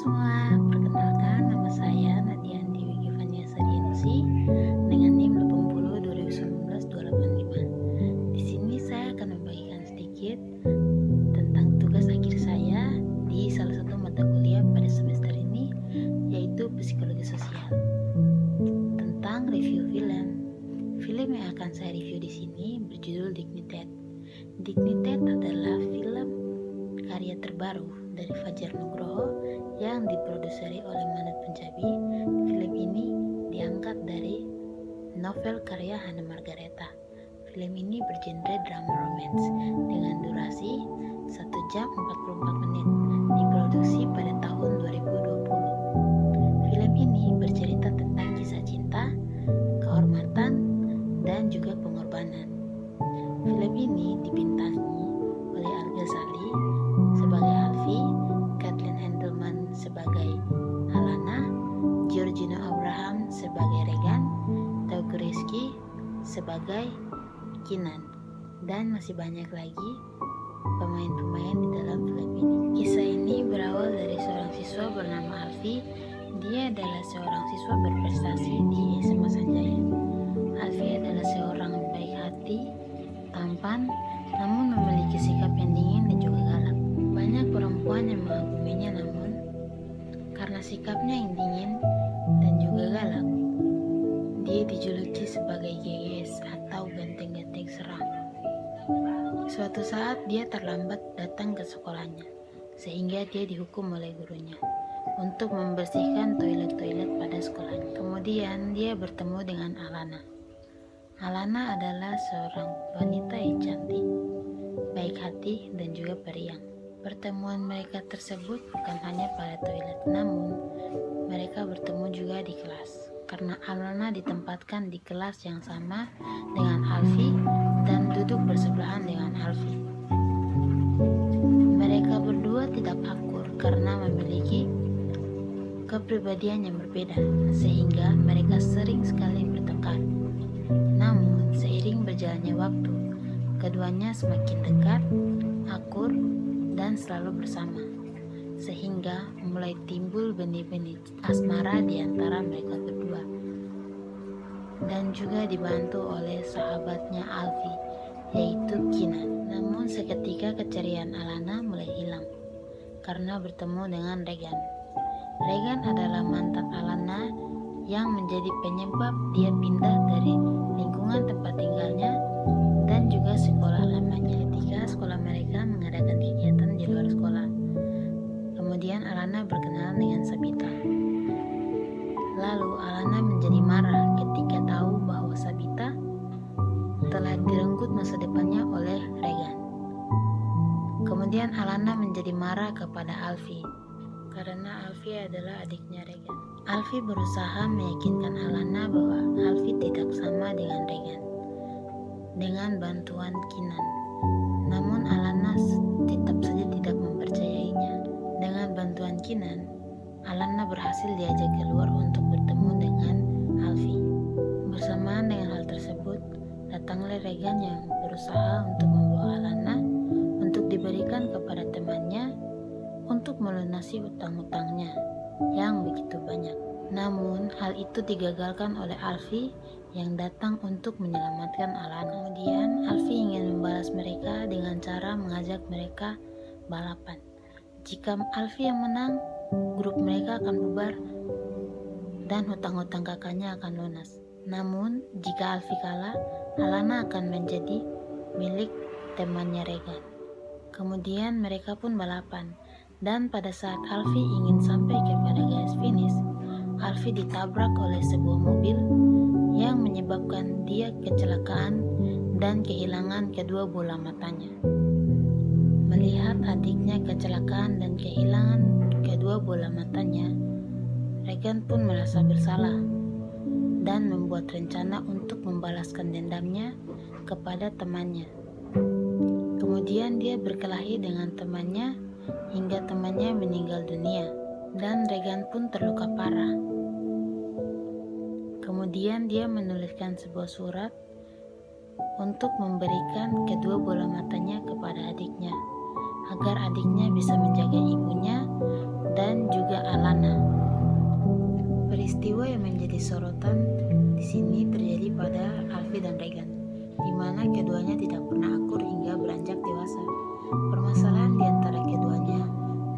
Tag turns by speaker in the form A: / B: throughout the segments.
A: semua, perkenalkan nama saya Nadianti Wigivania Sarianusi dengan NIM 80 2019 285. Di sini saya akan membagikan sedikit tentang tugas akhir saya di salah satu mata kuliah pada semester ini, yaitu psikologi sosial. Tentang review film. Film yang akan saya review di sini berjudul Dignitet. Dignitet adalah film karya terbaru dari Fajar Nugroho yang diproduseri oleh Manut Punjabi. Film ini diangkat dari novel karya Hana Margareta. Film ini bergenre drama romance dengan durasi 1 jam 44 menit, diproduksi pada tahun 2020. Film ini bercerita tentang kisah cinta, kehormatan, dan juga pengorbanan. Film ini dibintangi oleh Al Ghazali sebagai Alfi, Kathleen Handelman sebagai Alana, Georgina Abraham sebagai Regan, Teuku Rizky sebagai Kinan, dan masih banyak lagi pemain-pemain di dalam film ini. Kisah ini berawal dari seorang siswa bernama Alfi. Dia adalah seorang siswa berprestasi di SMA Sanjaya. Alfi adalah seorang baik hati, tampan, namun memiliki sikap yang dingin dan juga galak. Banyak perempuan yang mengaguminya, namun karena sikapnya yang dingin dan juga galak, dia dijuluki sebagai GGS atau ganteng-ganteng seram. Suatu saat dia terlambat datang ke sekolahnya, sehingga dia dihukum oleh gurunya untuk membersihkan toilet-toilet pada sekolahnya. Kemudian dia bertemu dengan Alana. Alana adalah seorang wanita yang cantik, baik hati, dan juga periang. Pertemuan mereka tersebut bukan hanya pada toilet, namun mereka bertemu juga di kelas. Karena Alana ditempatkan di kelas yang sama dengan Alfi dan duduk bersebelahan dengan Alfi. Mereka berdua tidak akur karena memiliki kepribadian yang berbeda, sehingga mereka sering sekali bertengkar. Namun, seiring berjalannya waktu, keduanya semakin dekat, akur, dan selalu bersama, sehingga mulai timbul benih-benih asmara di antara mereka berdua, dan juga dibantu oleh sahabatnya Alfi, yaitu Kinan. Namun seketika keceriaan Alana mulai hilang karena bertemu dengan Regan. Regan adalah mantan Alana yang menjadi penyebab dia pindah dari lingkungan tempat tinggalnya dan juga sekolah lamanya ketika sekolah mereka mengadakan kegiatan di luar sekolah. Kemudian Alana berkenalan dengan Sabita. Lalu Alana menjadi marah ketika tahu bahwa Sabita telah direnggut masa depannya oleh Regan. Kemudian Alana menjadi marah kepada Alfi karena Alfi adalah adiknya Regan. Alfi berusaha meyakinkan Alana bahwa Alfi tidak sama dengan Regan dengan bantuan Kinan. Namun Alana tetap saja tidak mempercayainya. Dengan bantuan Kinan, Alana berhasil diajak keluar untuk bertemu dengan Alfi. Bersamaan dengan hal tersebut, datanglah Regan yang berusaha untuk membawa Alana untuk diberikan kepada temannya untuk melunasi utang-utangnya yang begitu banyak. Namun hal itu digagalkan oleh Alfi yang datang untuk menyelamatkan Alana. Kemudian Alfi ingin membalas mereka dengan cara mengajak mereka balapan. Jika Alfi yang menang, grup mereka akan bubar dan hutang-hutang kakaknya akan lunas. Namun jika Alfi kalah, Alana akan menjadi milik temannya Regan. Kemudian mereka pun balapan. Dan pada saat Alfi ingin sampai kepada garis finish, Alfi ditabrak oleh sebuah mobil yang menyebabkan dia kecelakaan dan kehilangan kedua bola matanya. Melihat adiknya kecelakaan dan kehilangan kedua bola matanya, Regan pun merasa bersalah dan membuat rencana untuk membalaskan dendamnya kepada temannya. Kemudian dia berkelahi dengan temannya hingga temannya meninggal dunia dan Regan pun terluka parah. Kemudian dia menuliskan sebuah surat untuk memberikan kedua bola matanya kepada adiknya agar adiknya bisa menjaga ibunya dan juga Alana. Peristiwa yang menjadi sorotan di sini terjadi pada Alfie dan Regan, di mana keduanya tidak pernah akur hingga beranjak dewasa. Permasalahan di antara keduanya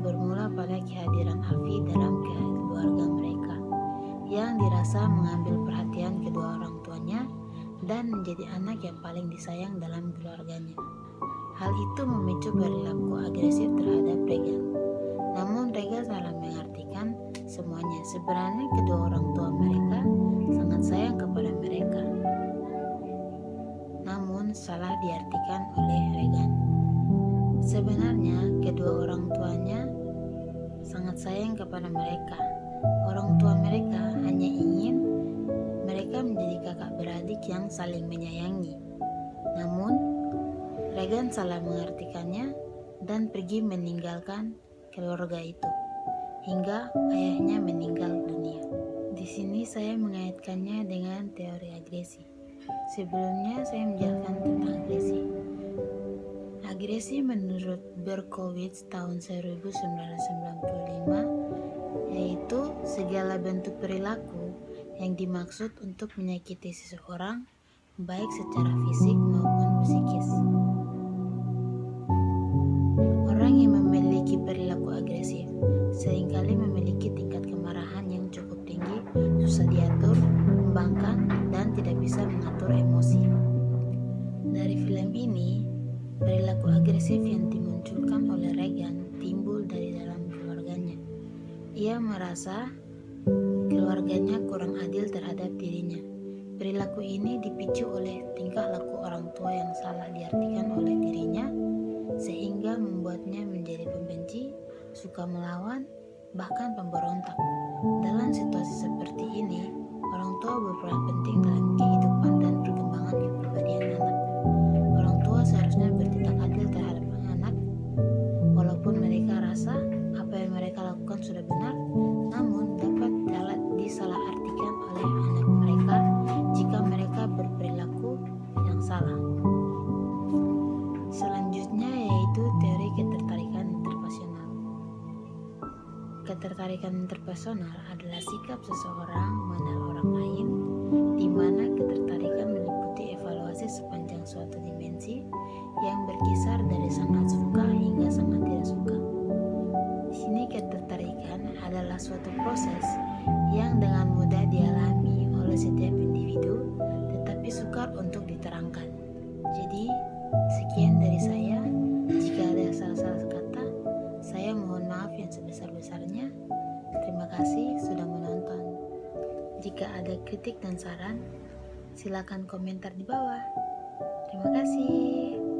A: bermula pada kehadiran Alfie dalam keluarga mereka, yang dirasa mengambil perhatian kedua orang tuanya dan menjadi anak yang paling disayang dalam keluarganya. Hal itu memicu perilaku agresif terhadap Regan. Namun Regan salah mengartikan semuanya. Sebenarnya kedua orang tua mereka sangat sayang kepada mereka, namun salah diartikan oleh Regan. Sebenarnya kedua orang tuanya sangat sayang kepada mereka. Orang tua mereka hanya ingin mereka menjadi kakak beradik yang saling menyayangi. Namun Regan salah mengartikannya dan pergi meninggalkan keluarga itu hingga ayahnya meninggal dunia. Di sini saya mengaitkannya dengan teori agresi. Sebelumnya saya menjelaskan tentang agresi. Agresi menurut Berkowitz tahun 1995 yaitu segala bentuk perilaku yang dimaksud untuk menyakiti seseorang baik secara fisik maupun psikis. Orang yang memiliki perilaku agresif seringkali memiliki tingkat kemarahan yang cukup tinggi, susah diatur, membangkang, dan tidak bisa mengatur emosi. Dari film ini, perilaku agresif yang dimunculkan oleh Regan timbul dari dalam keluarganya. Ia merasa keluarganya kurang adil terhadap dirinya. Perilaku ini dipicu oleh tingkah laku orang tua yang salah diartikan oleh dirinya, sehingga membuatnya menjadi pembenci, suka melawan, bahkan pemberontak. Dalam situasi seperti ini, orang tua berperan penting dalam kehidupan dan perkembangan kepribadian anak. Orang tua seharusnya bertindak adil terhadap anak, walaupun mereka rasa apa yang mereka lakukan sudah benar, namun dapat disalahartikan oleh anak mereka jika mereka berperilaku yang salah. Selanjutnya yaitu teori ketertarikan interpersonal. Ketertarikan interpersonal adalah sikap seseorang mengenal orang lain, di mana ketertarikan meliputi evaluasi sepanjang suatu dimensi yang berkisar dari sangat suka hingga sangat tidak suka. Di sini ketertarikan adalah suatu proses yang dengan mudah dialami oleh setiap individu, tetapi sukar untuk diterangkan. Jadi, sekian dari saya. Jika ada salah-salah kata, saya mohon maaf yang sebesar-besarnya. Terima kasih sudah menonton. Jika ada kritik dan saran, silakan komentar di bawah. Terima kasih.